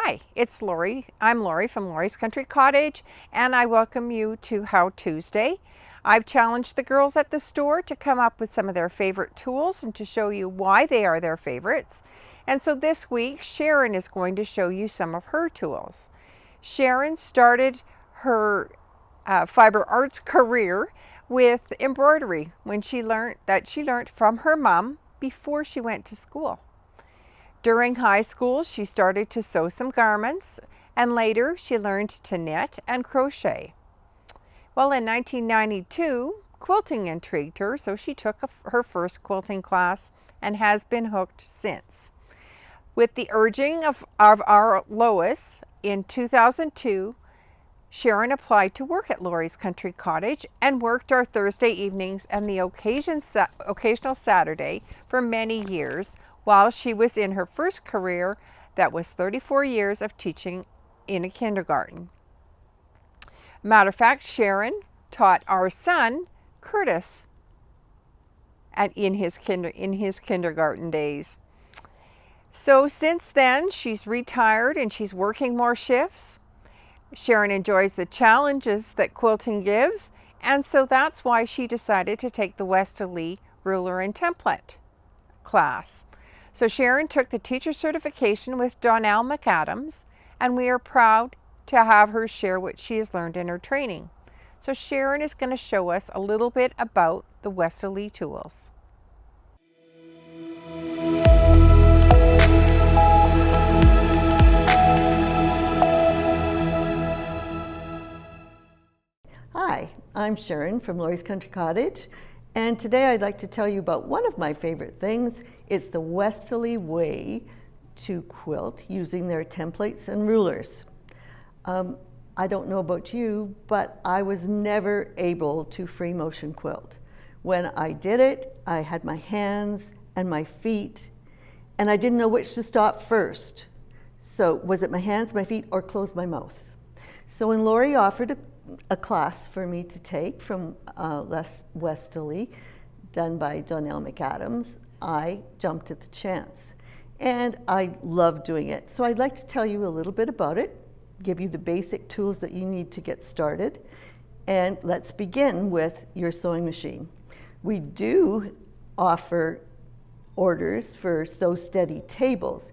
Hi, it's Lori. I'm Lori from Lori's Country Cottage, and I welcome you to How Tuesday. I've challenged the girls at the store to come up with some of their favorite tools and to show you why they are their favorites. And so this week, Sharon is going to show you some of her tools. Sharon started her fiber arts career with embroidery when she learned from her mom before she went to school. During high school, she started to sew some garments, and later she learned to knit and crochet. Well, in 1992, quilting intrigued her, so she took her first quilting class and has been hooked since. With the urging of our Lois in 2002, Sharon applied to work at Lori's Country Cottage and worked our Thursday evenings and the occasional Saturday for many years, while she was in her first career that was 34 years of teaching in a kindergarten. Matter of fact, Sharon taught our son, Curtis, in his kindergarten days. So since then, she's retired and she's working more shifts. Sharon enjoys the challenges that quilting gives, and so that's why she decided to take the Westalee Ruler and Template class. So Sharon took the teacher certification with Donnell McAdams, and we are proud to have her share what she has learned in her training. So Sharon is going to show us a little bit about the Westalee tools. Hi, I'm Sharon from Lori's Country Cottage, and today I'd like to tell you about one of my favorite things. It's the Westalee way to quilt using their templates and rulers. I don't know about you, but I was never able to free motion quilt. When I did it, I had my hands and my feet, and I didn't know which to stop first. So was it my hands, my feet, or close my mouth? So when Lori offered a class for me to take from Westalee, done by Donnell McAdams, I jumped at the chance. And I love doing it. So I'd like to tell you a little bit about it, give you the basic tools that you need to get started, and let's begin with your sewing machine. We do offer orders for Sew Steady tables.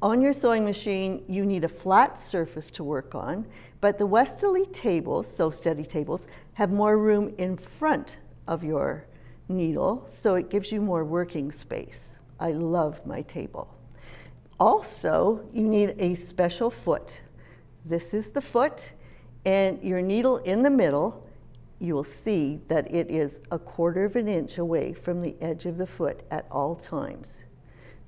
On your sewing machine, you need a flat surface to work on, but the Westalee tables, Sew Steady tables, have more room in front of your needle, so it gives you more working space. I love my table. Also, you need a special foot. This is the foot, and your needle in the middle, you will see that it is 1/4 of an inch away from the edge of the foot at all times.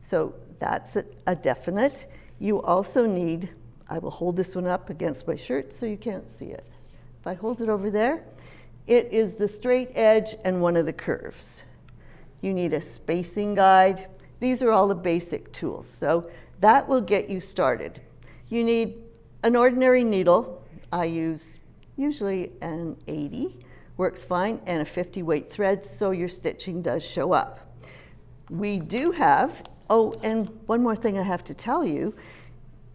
So that's a definite. You also need, I will hold this one up against my shirt so you can't see it. If I hold it over there, it is the straight edge and one of the curves. You need a spacing guide. These are all the basic tools, so that will get you started. You need an ordinary needle. I use usually an 80, works fine, and a 50 weight thread, so your stitching does show up. We do have, oh, and one more thing I have to tell you,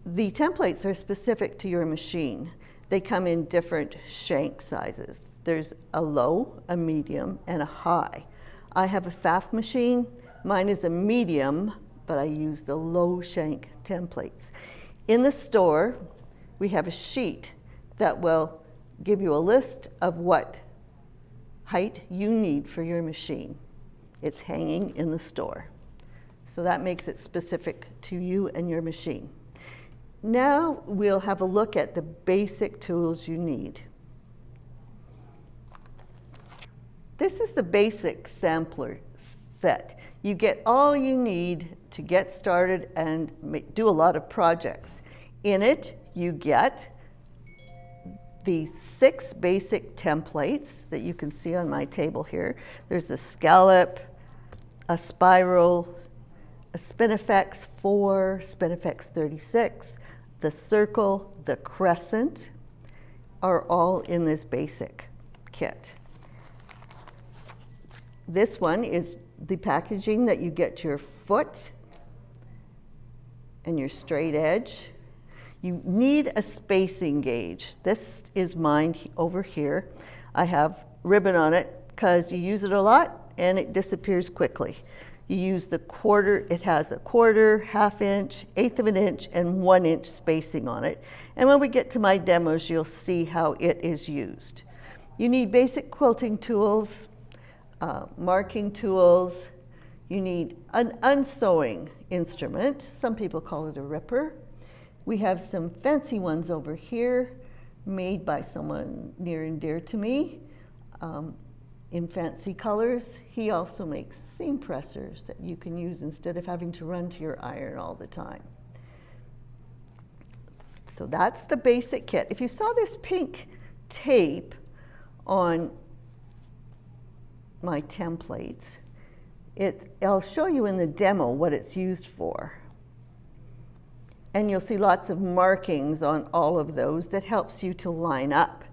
the templates are specific to your machine. They come in different shank sizes. There's a low, a medium, and a high. I have a FAF machine. Mine is a medium, but I use the low shank templates. In the store, we have a sheet that will give you a list of what height you need for your machine. It's hanging in the store. So that makes it specific to you and your machine. Now we'll have a look at the basic tools you need. This is the basic sampler set. You get all you need to get started and do a lot of projects. In it, you get the 6 basic templates that you can see on my table here. There's a scallop, a spiral, a Spinifex 4, Spinifex 36, the circle, the crescent are all in this basic kit. This one is the packaging that you get your foot and your straight edge. You need a spacing gauge. This is mine over here. I have ribbon on it because you use it a lot and it disappears quickly. You use the quarter, it has a quarter, half inch, eighth of an inch, and 1 inch spacing on it. And when we get to my demos, you'll see how it is used. You need basic quilting tools, marking tools. You need an unsewing instrument. Some people call it a ripper. We have some fancy ones over here made by someone near and dear to me in fancy colors. He also makes seam pressers that you can use instead of having to run to your iron all the time. So that's the basic kit. If you saw this pink tape on my templates, I'll show you in the demo what it's used for. And you'll see lots of markings on all of those that helps you to line up.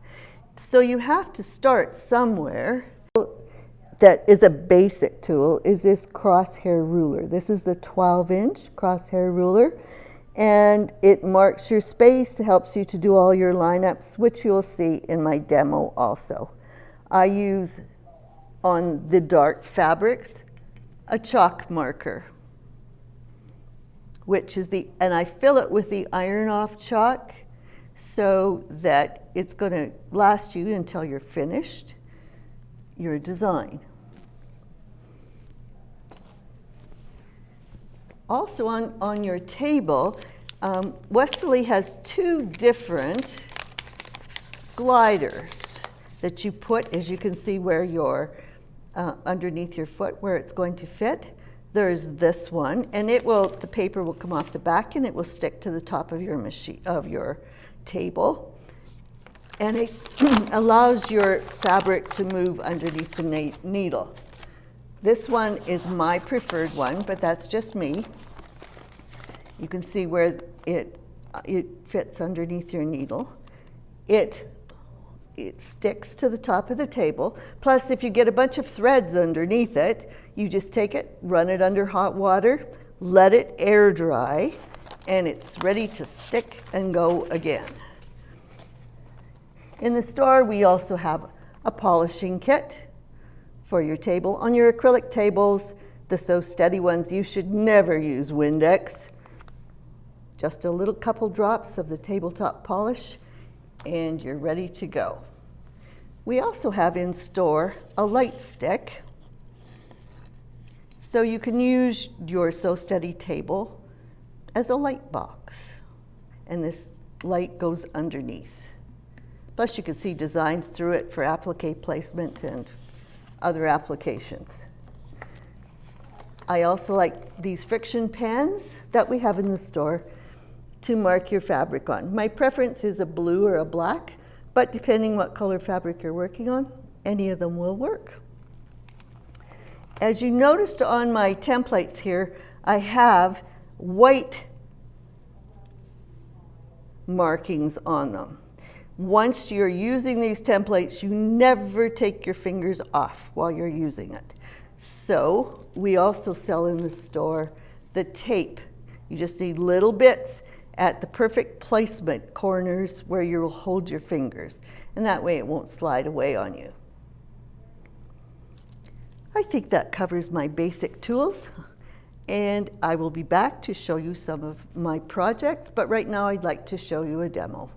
So you have to start somewhere. That is a basic tool, is this crosshair ruler. This is the 12-inch crosshair ruler, and it marks your space, helps you to do all your lineups, which you'll see in my demo also. I use, on the dark fabrics, a chalk marker, which is and I fill it with the iron-off chalk so that it's going to last you until you're finished your design. Also on your table, Westalee has 2 different gliders that you put, as you can see, where your underneath your foot where it's going to fit. There's this one, and the paper will come off the back and it will stick to the top of your table, and it allows your fabric to move underneath the needle. This one is my preferred one, but that's just me. You can see where it fits underneath your needle. It sticks to the top of the table. Plus, if you get a bunch of threads underneath it, you just take it, run it under hot water, let it air dry, and it's ready to stick and go again. In the store, we also have a polishing kit for your table. On your acrylic tables, the So Steady ones, you should never use Windex. Just a little couple drops of the tabletop polish, and you're ready to go. We also have in store a light stick. So you can use your So Steady table as a light box. And this light goes underneath. Plus you can see designs through it for applique placement and other applications. I also like these friction pans that we have in the store to mark your fabric on. My preference is a blue or a black, but depending what color fabric you're working on, any of them will work. As you noticed on my templates here, I have white markings on them. Once you're using these templates, you never take your fingers off while you're using it. So we also sell in the store the tape. You just need little bits at the perfect placement corners where you'll hold your fingers, and that way it won't slide away on you. I think that covers my basic tools, and I will be back to show you some of my projects, but right now I'd like to show you a demo.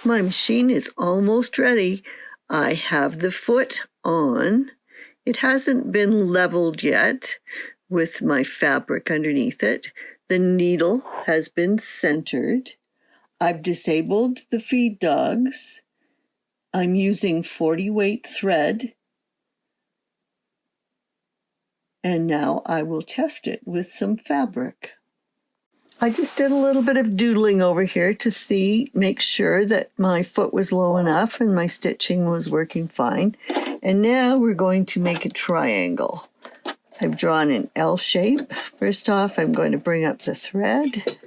My machine is almost ready. I have the foot on. It hasn't been leveled yet with my fabric underneath it. The needle has been centered. I've disabled the feed dogs. I'm using 40 weight thread. And now I will test it with some fabric. I just did a little bit of doodling over here to make sure that my foot was low enough and my stitching was working fine. And now we're going to make a triangle. I've drawn an L shape. First off, I'm going to bring up the thread.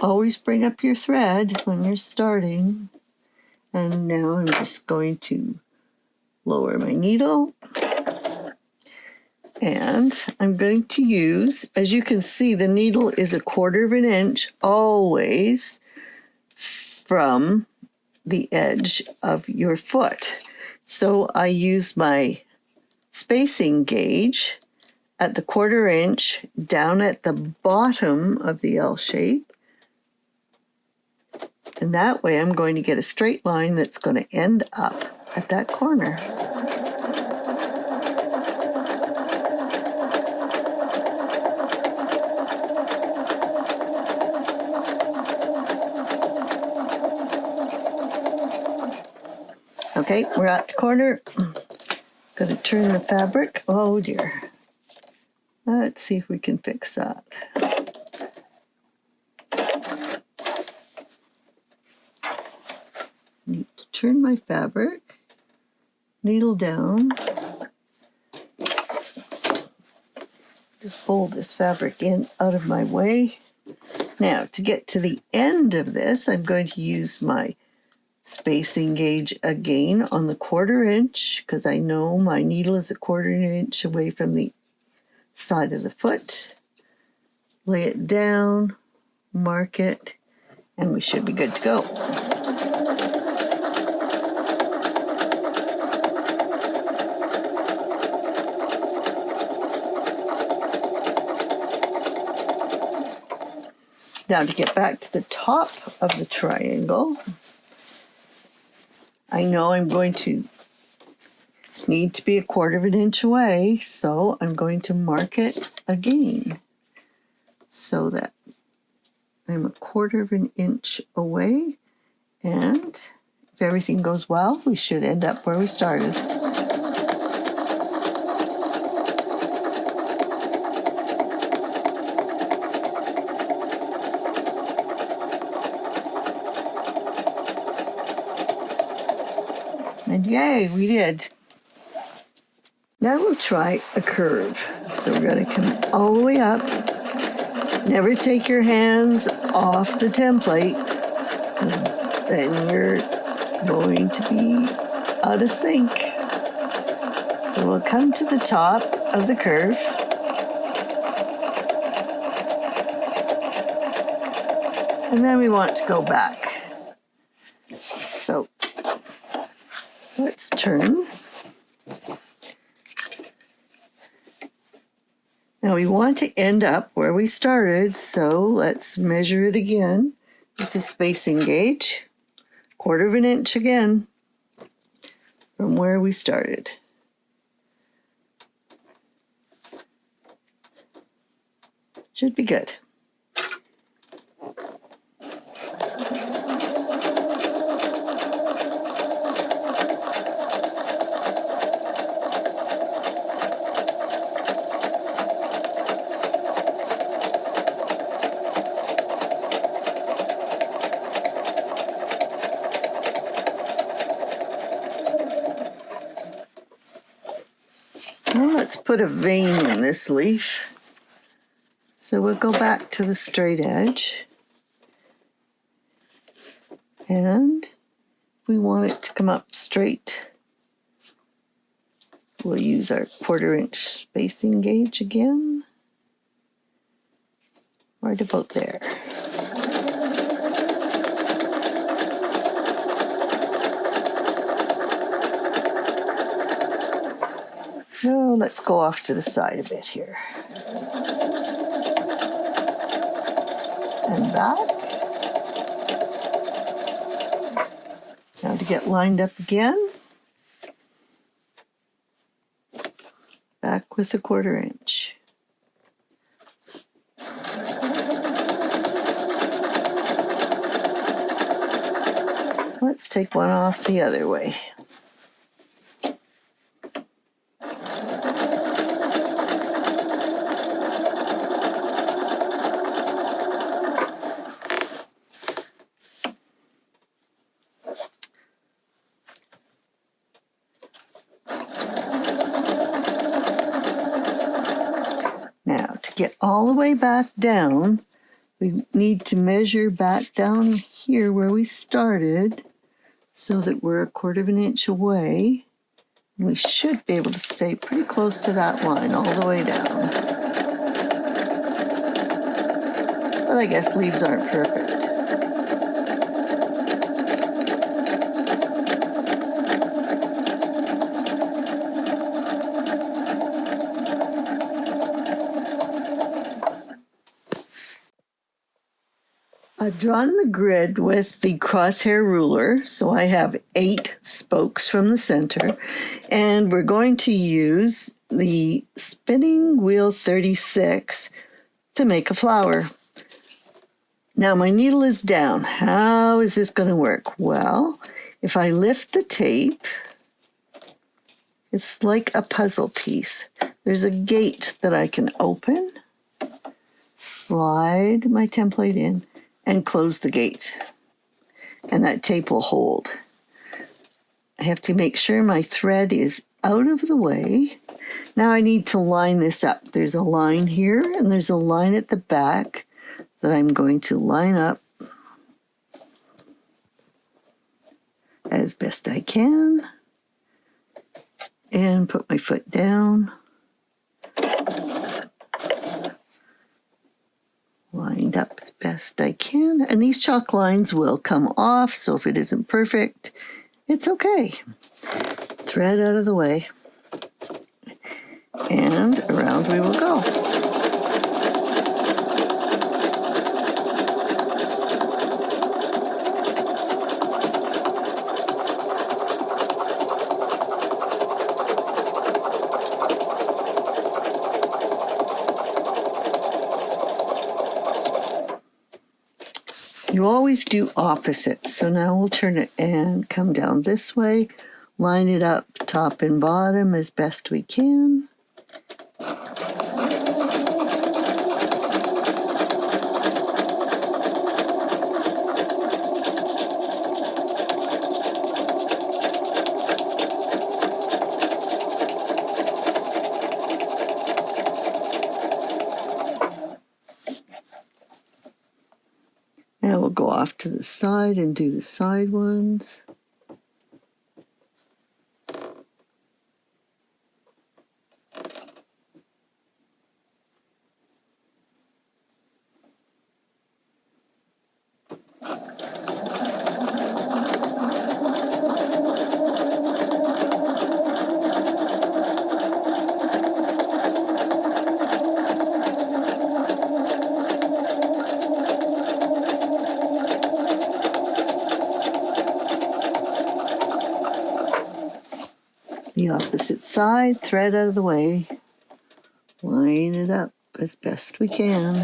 Always bring up your thread when you're starting. And now I'm just going to lower my needle And I'm going to use, as you can see, the needle is 1/4 of an inch always from the edge of your foot. So I use my spacing gauge at the 1/4 inch down at the bottom of the L shape. And that way I'm going to get a straight line that's going to end up at that corner. Okay, we're at the corner. Going to turn the fabric. Oh dear. Let's see if we can fix that. Need to turn my fabric, needle down. Just fold this fabric in out of my way. Now, to get to the end of this, I'm going to use my spacing gauge again on the 1/4 inch, because I know my needle is 1/4 inch away from the side of the foot. Lay it down, mark it, and we should be good to go. Now to get back to the top of the triangle, I know I'm going to need to be 1/4 of an inch away, so I'm going to mark it again so that I'm 1/4 of an inch away, and if everything goes well, we should end up where we started. And yay, we did. Now we'll try a curve. So we're going to come all the way up. Never take your hands off the template, then you're going to be out of sync. So we'll come to the top of the curve. And then we want to go back. So let's turn. Now we want to end up where we started, so let's measure it again with the spacing gauge. 1/4 of an inch again from where we started. Should be good. Well, let's put a vein in this leaf. So we'll go back to the straight edge. And we want it to come up straight. We'll use our 1/4 inch spacing gauge again. Right about there. Now let's go off to the side a bit here. And back. Now to get lined up again, back with a 1/4 inch. Let's take one off the other way. Now, to get all the way back down, we need to measure back down here where we started so that we're 1/4 of an inch away We should be able to stay pretty close to that line all the way down. But I guess leaves aren't perfect. I've drawn the grid with the crosshair ruler, so I have 8 spokes from the center, and we're going to use the spinning wheel 36 to make a flower. Now my needle is down. How is this going to work? Well, if I lift the tape, it's like a puzzle piece. There's a gate that I can open, slide my template in, and close the gate. And that tape will hold. I have to make sure my thread is out of the way. Now I need to line this up. There's a line here and there's a line at the back that I'm going to line up as best I can and put my foot down. Lined up as best I can, and these chalk lines will come off, so if it isn't perfect, it's okay. Thread out of the way, and around we will go. You always do opposites, so now we'll turn it and come down this way, line it up top and bottom as best we can. Now we'll go off to the side and do the side ones. The opposite side, thread out of the way, line it up as best we can.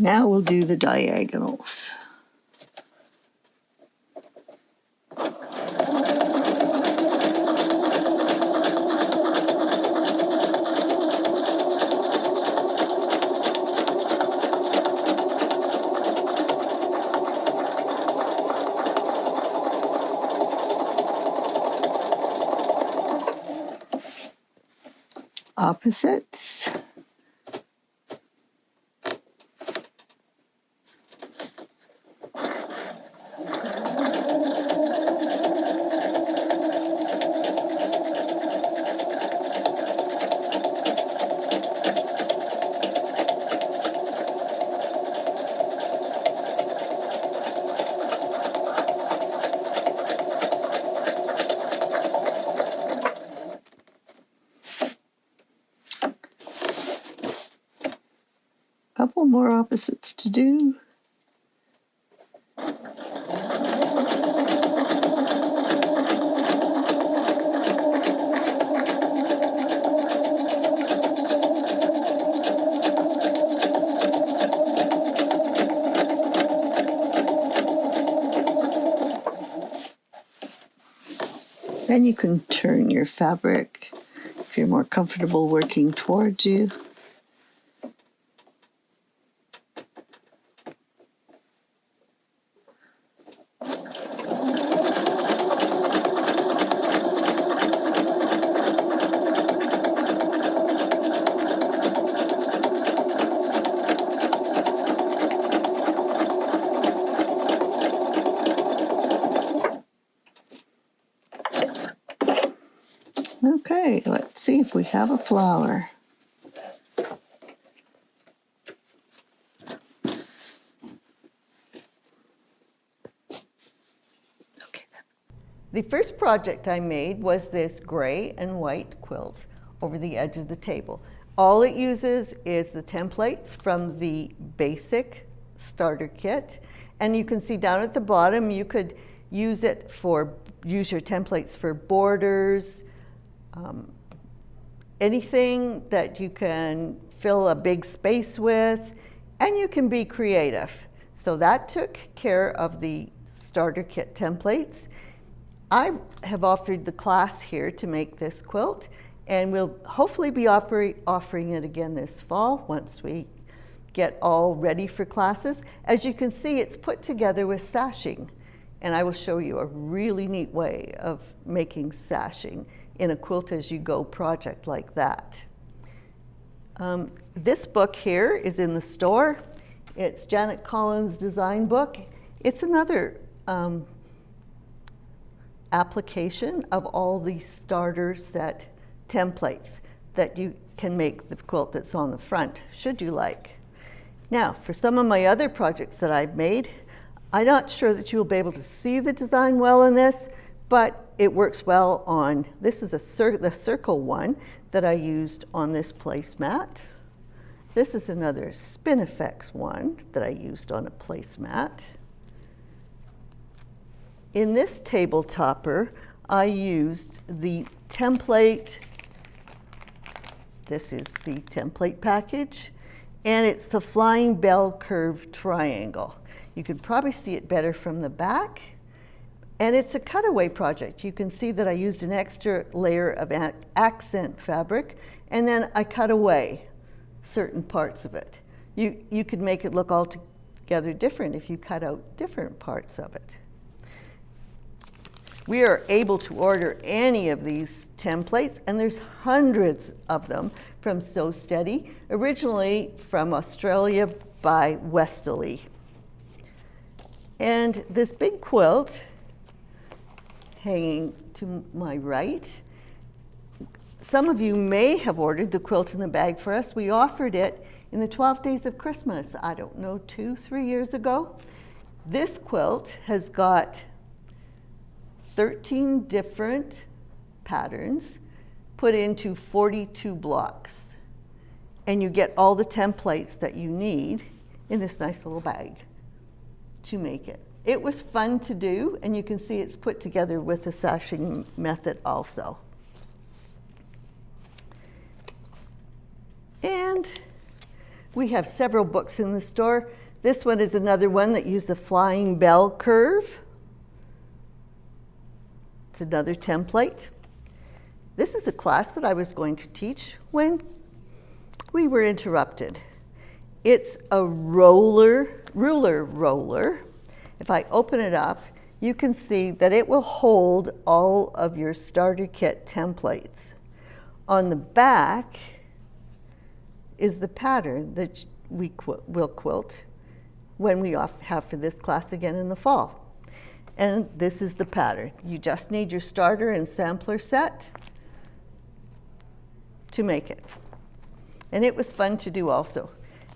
Now we'll do the diagonals. Opposites. Couple more opposites to do. Then you can turn your fabric if you're more comfortable working towards you. Okay, let's see if we have a flower. The first project I made was this gray and white quilt over the edge of the table. All it uses is the templates from the basic starter kit. And you can see down at the bottom, you could use your templates for borders, anything that you can fill a big space with, and you can be creative. So that took care of the starter kit templates. I have offered the class here to make this quilt, and we'll hopefully be offering it again this fall once we get all ready for classes. As you can see, it's put together with sashing, and I will show you a really neat way of making sashing in a quilt as you go project like that. This book here is in the store. It's Janet Collins' design book. It's another application of all the starter set templates that you can make the quilt that's on the front, should you like. Now, for some of my other projects that I've made, I'm not sure that you'll be able to see the design well in this, but it works well on, this is the circle one that I used on this placemat. This is another Spinifex one that I used on a placemat. In this table topper, I used the template. This is the template package, and it's the Flying Bell Curve Triangle. You could probably see it better from the back, and it's a cutaway project. You can see that I used an extra layer of accent fabric, and then I cut away certain parts of it. You could make it look altogether different if you cut out different parts of it. We are able to order any of these templates, and there's hundreds of them from Sew Steady, originally from Australia by Westalee. And this big quilt hanging to my right, some of you may have ordered the quilt in the bag for us. We offered it in the 12 Days of Christmas, I don't know, 2-3 years ago. This quilt has got 13 different patterns put into 42 blocks. And you get all the templates that you need in this nice little bag to make it. It was fun to do, and you can see it's put together with the sashing method also. And we have several books in the store. This one is another one that used the Flying Bell Curve. It's another template. This is a class that I was going to teach when we were interrupted. It's a ruler roller. If I open it up, you can see that it will hold all of your starter kit templates. On the back is the pattern that we will quilt when we have for this class again in the fall. And this is the pattern. You just need your starter and sampler set to make it. And it was fun to do also.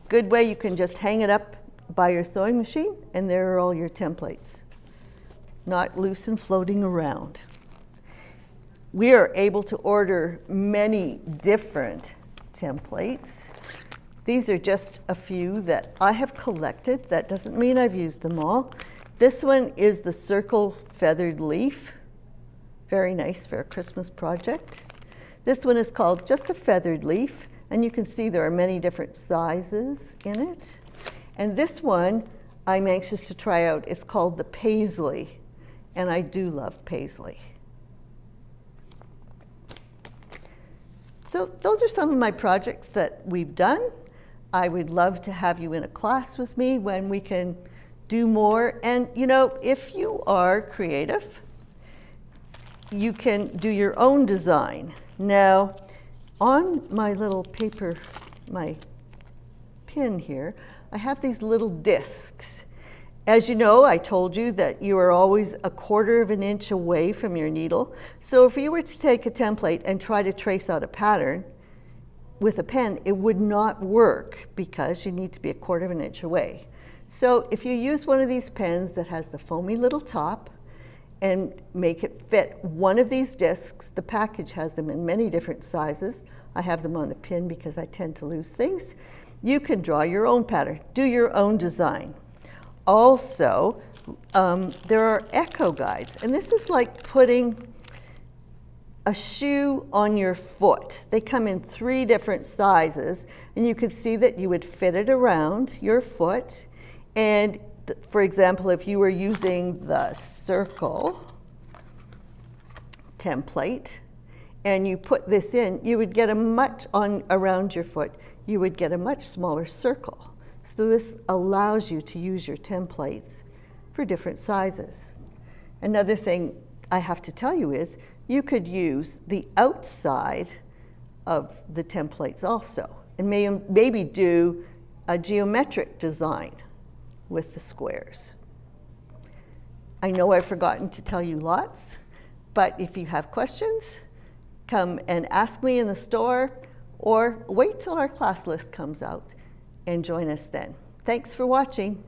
Good way, you can just hang it up by your sewing machine, and there are all your templates, not loose and floating around. We are able to order many different templates. These are just a few that I have collected. That doesn't mean I've used them all. This one is the circle feathered leaf. Very nice for a Christmas project. This one is called just a feathered leaf, and you can see there are many different sizes in it. And this one I'm anxious to try out. It's called the Paisley, and I do love Paisley. So those are some of my projects that we've done. I would love to have you in a class with me when we can do more. And you know, if you are creative, you can do your own design. Now, on my little paper, my pin here, I have these little discs. As you know, I told you that you are always a quarter of an inch away from your needle. So if you were to take a template and try to trace out a pattern with a pen, it would not work because you need to be a quarter of an inch away. So if you use one of these pens that has the foamy little top and make it fit one of these discs, the package has them in many different sizes. I have them on the pin because I tend to lose things. You can draw your own pattern, do your own design. Also, there are echo guides, and this is like putting a shoe on your foot. They come in 3 different sizes, and you can see that you would fit it around your foot. And for example, if you were using the circle template and you put this in, you would get around your foot, you would get a much smaller circle. So this allows you to use your templates for different sizes. Another thing I have to tell you is you could use the outside of the templates also, and maybe do a geometric design with the squares. I know I've forgotten to tell you lots, but if you have questions, come and ask me in the store, or wait till our class list comes out and join us then. Thanks for watching.